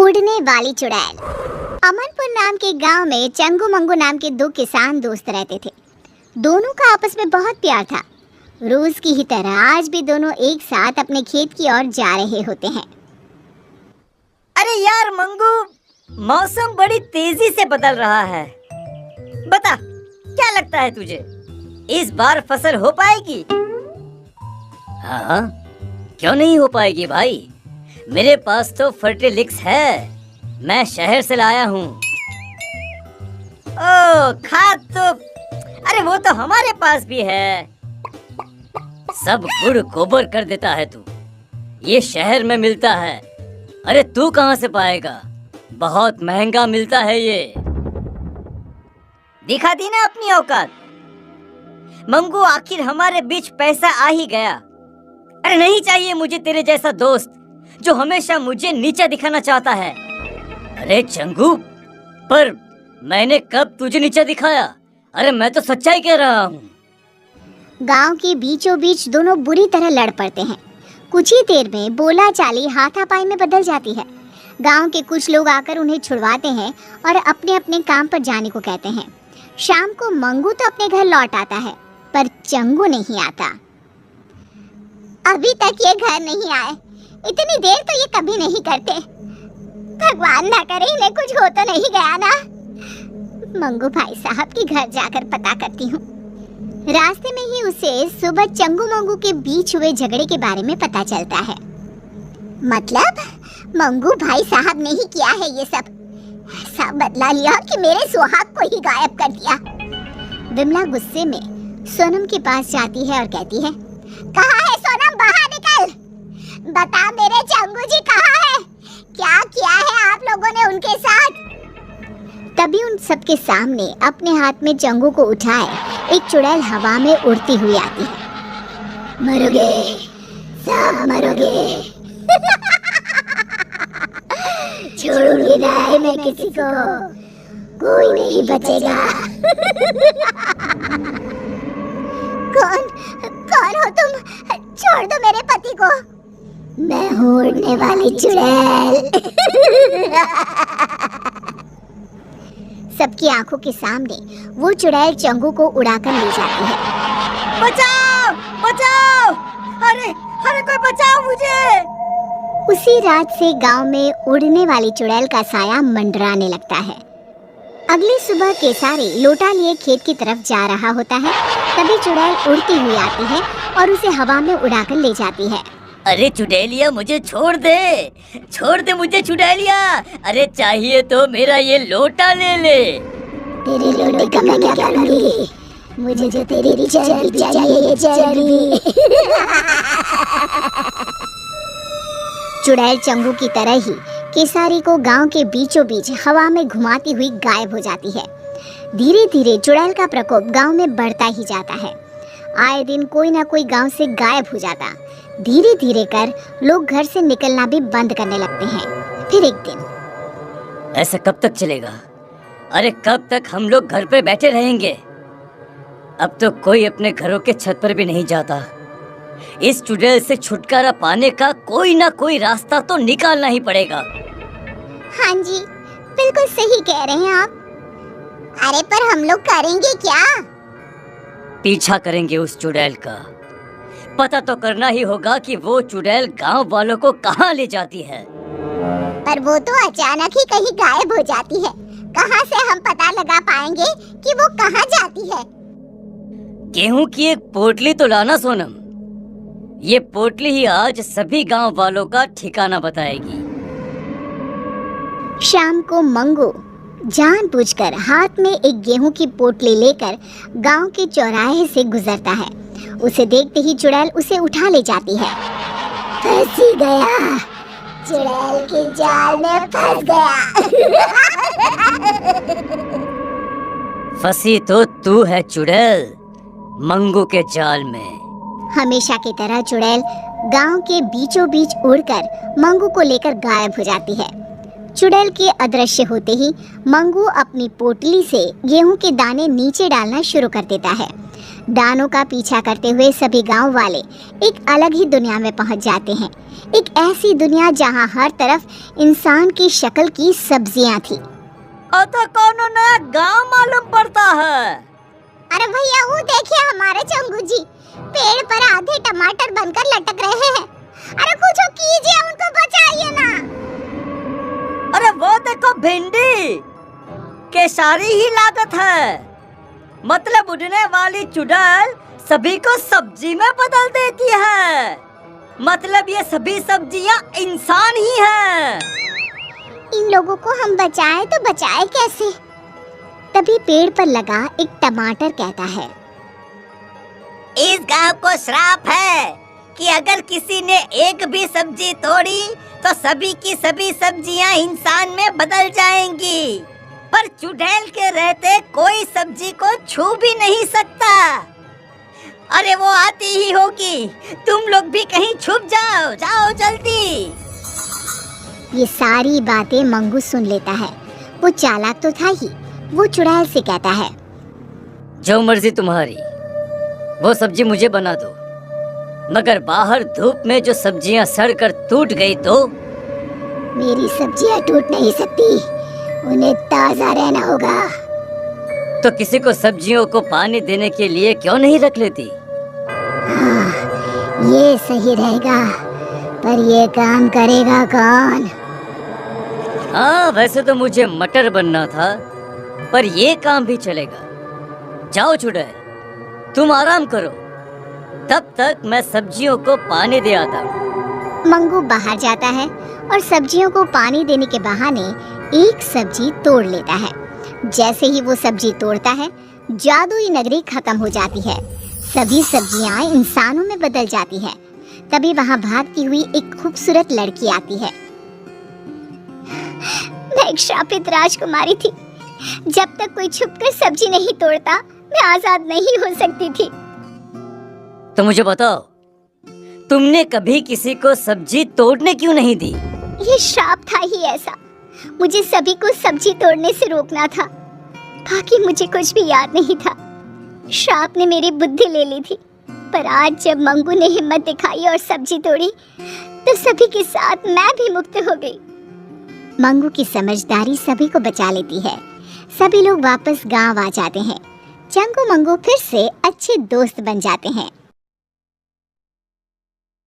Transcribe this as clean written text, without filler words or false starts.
उड़ने वाली चुड़ैल। अमनपुर नाम के गांव में चंगू मंगू नाम के दो किसान दोस्त रहते थे। दोनों का आपस में बहुत प्यार था। रोज की ही तरह आज भी दोनों एक साथ अपने खेत की ओर जा रहे होते हैं। अरे यार मंगू, मौसम बड़ी तेजी से बदल रहा है। बता, क्या लगता है तुझे, इस बार फसल हो पाएगी? हाँ, क्यों नहीं हो पाएगी भाई। मेरे पास तो फर्टिलिक्स है, मैं शहर से लाया हूँ। ओ खाद तो, अरे वो तो हमारे पास भी है। सब गुड़ गोबर कर देता है तू, ये शहर में मिलता है। अरे तू कहाँ से पाएगा, बहुत महंगा मिलता है ये। दिखा दी ना अपनी औकात। मंगू, आखिर हमारे बीच पैसा आ ही गया। अरे नहीं चाहिए मुझे तेरे जैसा दोस्त जो हमेशा मुझे नीचा दिखाना चाहता है। अरे चंगू, पर मैंने कब तुझे नीचा दिखाया? अरे मैं तो सच्चाई कह रहा हूँ। गांव के बीचों बीच दोनों बुरी तरह लड़ पड़ते हैं। कुछ ही देर में बोला चाली हाथापाई में बदल जाती है। गांव के कुछ लोग आकर उन्हें छुड़वाते हैं और अपने अपने काम पर जाने को कहते हैं। शाम को मंगू तो अपने घर लौट आता है, पर चंगू नहीं आता। अभी तक ये घर नहीं आए, इतनी देर तो ये कभी नहीं करते। भगवान ना करे इन्हें कुछ हो तो नहीं गया ना। मंगू भाई साहब के घर जाकर पता करती हूँ। रास्ते में ही उसे सुबह चंगू मंगू के बीच हुए झगड़े के बारे में पता चलता है। मतलब मंगू भाई साहब ने ही किया है ये सब। ऐसा बदला लिया कि मेरे सुहाग को ही गायब कर दिया। विमला गुस्से में सोनम के पास जाती है और कहती है, कहाँ है सोनम, बाहर निकल। बता मेरे चंगू जी कहाँ है? क्या किया है आप लोगों ने उनके साथ? तभी उन सबके सामने अपने हाथ में चंगू को उठाए एक चुड़ैल हवा में उड़ती हुई आती है। मरोगे, सब मरोगे। छोड़ूंगी नहीं मैं किसी को, कोई नहीं बचेगा। कौन कौन हो तुम? छोड़ दो मेरे पति को। मैं हूँ उड़ने वाली चुड़ैल। सबकी आंखों के सामने वो चुड़ैल चंगू को उड़ाकर ले जाती है। बचाओ, बचाओ, अरे अरे कोई बचाओ मुझे। उसी रात से गांव में उड़ने वाली चुड़ैल का साया मंडराने लगता है। अगली सुबह केसारी लोटा लिए खेत की तरफ जा रहा होता है। तभी चुड़ैल उड़ती हुई आती है और उसे हवा में उड़ाकर ले जाती है। अरे चुड़ैलिया, मुझे छोड़ दे, छोड़ दे मुझे चुड़ैलिया। अरे चाहिए तो मेरा ये लोटा ले ले। तेरे लोटे का मैं क्या करूंगी? मुझे जो तेरी चर्बी चाहिए, चर्बी। चुड़ैल चंगू की तरह ही केसारी को गांव के बीचों बीच हवा में घुमाती हुई गायब हो जाती है। धीरे धीरे चुड़ैल का प्रकोप गांव में बढ़ता ही जाता है। आए दिन कोई ना कोई गांव से गायब हो जाता। धीरे धीरे कर लोग घर से निकलना भी बंद करने लगते हैं। फिर एक दिन, ऐसा कब तक चलेगा? अरे कब तक हम लोग घर पे बैठे रहेंगे? अब तो कोई अपने घरों के छत पर भी नहीं जाता। इस चुड़ैल से छुटकारा पाने का कोई ना कोई रास्ता तो निकालना ही पड़ेगा। हाँ जी, बिल्कुल सही कह रहे हैं आप। अरे पर हम लोग करेंगे क्या? पीछा करेंगे उस चुड़ैल का। पता तो करना ही होगा कि वो चुड़ैल गांव वालों को कहाँ ले जाती है। पर वो तो अचानक ही कहीं गायब हो जाती है। कहाँ से हम पता लगा पाएंगे कि वो कहाँ जाती है? गेहूं की एक पोटली तो लाना सोनम। ये पोटली ही आज सभी गांव वालों का ठिकाना बताएगी। शाम को मंगू जानबूझकर हाथ में एक गेहूं की पोटली लेकर गांव के चौराहे से गुजरता है। उसे देखते ही चुड़ैल उसे उठा ले जाती है। फंस ही गया, चुड़ैल के जाल में फंस गया। फंसी तो तू है चुड़ैल, मंगू के जाल में। हमेशा की तरह चुड़ैल गांव के बीचों बीच उड़कर मंगू को लेकर गायब हो जाती है। चुड़ैल के अदृश्य होते ही मंगू अपनी पोटली से गेहूं के दाने नीचे डालना शुरू कर देता है। दानों का पीछा करते हुए सभी गांव वाले एक अलग ही दुनिया में पहुंच जाते हैं। एक ऐसी दुनिया जहां हर तरफ इंसान की शक्ल की सब्जियां थी। तो कौन नया गांव मालूम पड़ता है। अरे भैया वो देखिए हमारे चंगू जी पेड़ पर आधे टमाटर बनकर लटक रहे हैं। अरे कुछ कीजिए, उनको बचाइए ना। अरे वो देखो भिंडी, केसारी ही लागत है। मतलब उड़ने वाली चुड़ैल सभी को सब्जी में बदल देती है। मतलब ये सभी सब्जियां इंसान ही हैं। इन लोगों को हम बचाएं तो बचाएं कैसे? तभी पेड़ पर लगा एक टमाटर कहता है, इस गांव को श्राप है कि अगर किसी ने एक भी सब्जी तोड़ी तो सभी की सभी सब्जियां इंसान में बदल जाएंगी। पर चुड़ैल के रहते कोई सब्जी को छू भी नहीं सकता। अरे वो आती ही होगी, तुम लोग भी कहीं छुप जाओ, जाओ जल्दी। ये सारी बातें मंगू सुन लेता है। वो चालाक तो था ही। वो चुड़ैल से कहता है, जो मर्जी तुम्हारी, वो सब्जी मुझे बना दो, मगर बाहर धूप में जो सब्जियां सड़कर टूट गई तो? मेरी सब्जियां टूट नहीं सकती, उन्हें ताजा रहना होगा। तो किसी को सब्जियों को पानी देने के लिए क्यों नहीं रख लेती? हाँ, ये सही रहेगा, पर ये काम करेगा कौन? हाँ, वैसे तो मुझे मटर बनना था, पर ये काम भी चलेगा। जाओ चुड़ैल, तुम आराम करो, तब तक मैं सब्जियों को पानी दे आता हूँ। मंगू बाहर जाता है और सब्जियों को पानी देने के बहाने एक सब्जी तोड़ लेता है। जैसे ही वो सब्जी तोड़ता है, जादुई नगरी खत्म हो जाती है। सभी सब्जियां इंसानों में बदल जाती है। तभी वहां भागती हुई एक खूबसूरत लड़की आती है। मैं एक श्रापित राजकुमारी थी। जब तक कोई छुपकर सब्जी नहीं तोड़ता, मैं आजाद नहीं हो सकती थी। तो मुझे बताओ, तुमने कभी किसी को सब्जी तोड़ने क्यों नहीं दी? ये श्राप था ही ऐसा। मुझे सभी को सब्जी तोड़ने से रोकना था। बाकी मुझे कुछ भी याद नहीं था। श्राप ने मेरी बुद्धि ले ली थी। पर आज जब मंगू ने हिम्मत दिखाई और सब्जी तोड़ी, तो सभी के साथ मैं भी मुक्त हो गई। मंगू की समझदारी सभी को बचा लेती है। सभी लोग वापस गांव आ जाते हैं। चंगू मंगू फिर से अच्छे दोस्त बन जाते हैं।